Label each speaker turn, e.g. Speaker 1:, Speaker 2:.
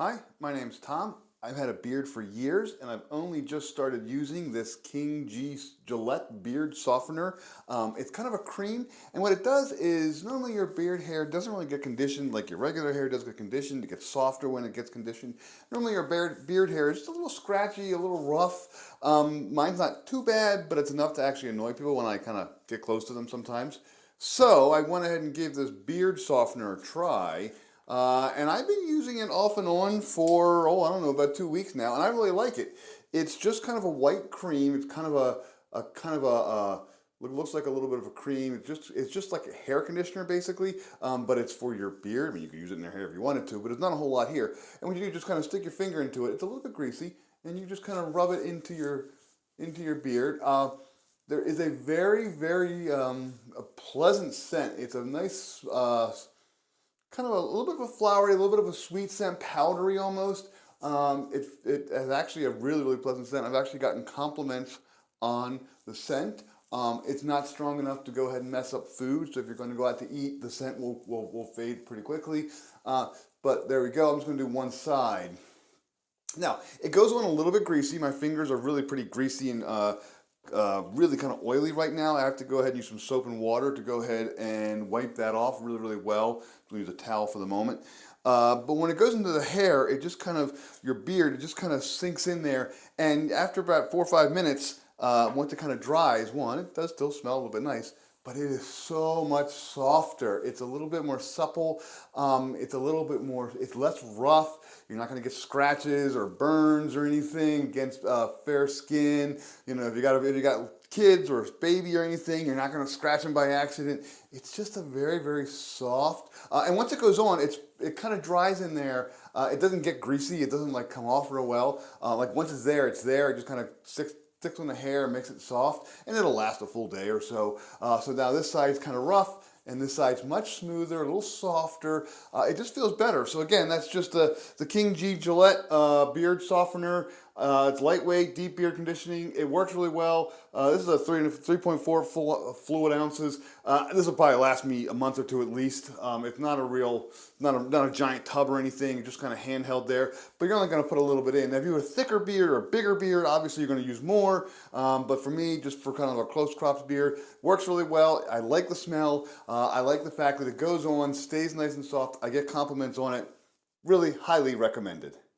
Speaker 1: Hi, my name's Tom. I've had a beard for years and I've only just started using this King G Gillette beard softener. It's kind of a cream, and what it does is normally your beard hair doesn't really get conditioned like your regular hair does get conditioned. It gets softer when it gets conditioned. Normally your beard hair is just a little scratchy, a little rough. Mine's not too bad, but it's enough to actually annoy people when I kind of get close to them sometimes. So I went ahead and gave this beard softener a try. And I've been using it off and on for, oh, I don't know, about 2 weeks now, and I really like it. It's just kind of a white cream. It's kind of a kind of looks like a little bit of a cream. It's just like a hair conditioner basically, but it's for your beard. I mean, you can use it in your hair if you wanted to, but it's not a whole lot here. And when you do, you just kind of stick your finger into it. It's a little bit greasy, and you just kind of rub it into your beard. There is a very a pleasant scent. It's a nice kind of a little bit of a flowery, a little bit of a sweet scent, powdery almost. It has actually a really pleasant scent. I've actually gotten compliments on the scent. It's not strong enough to go ahead and mess up food, so if you're going to go out to eat, the scent will fade pretty quickly. But there we go. I'm just going to do one side. Now, it goes on a little bit greasy. My fingers are really pretty greasy and really kind of oily right now. I have to go ahead and use some soap and water to go ahead and wipe that off really well. I'll use a towel for the moment. But when it goes into the hair, it just kind of, your beard, it just kind of sinks in there. And after about 4 or 5 minutes, once it kind of dries, one, it does still smell a little bit nice, but it is so much softer. It's a little bit more supple. It's a little bit more, it's less rough. You're not going to get scratches or burns or anything against fair skin. You know, if you got kids or a baby or anything, you're not going to scratch them by accident. It's just a very soft. And once it goes on, it kind of dries in there. It doesn't get greasy. It doesn't like come off real well. Like once it's there, it's there. It just kind of sticks on the hair, makes it soft, and it'll last a full day or so. So now this side's kind of rough, and this side's much smoother, a little softer. It just feels better. So again, that's just the King G Gillette beard softener. It's lightweight, deep beard conditioning. It works really well. This is a 3.4 fluid ounces. This will probably last me a month or two at least. It's not a real, not a giant tub or anything, just kind of handheld there. But you're only going to put a little bit in. Now, if you have a thicker beard or a bigger beard, obviously you're going to use more. But for me, just for kind of a close cropped beard, works really well. I like the smell. I like the fact that it goes on, stays nice and soft. I get compliments on it. Really highly recommended.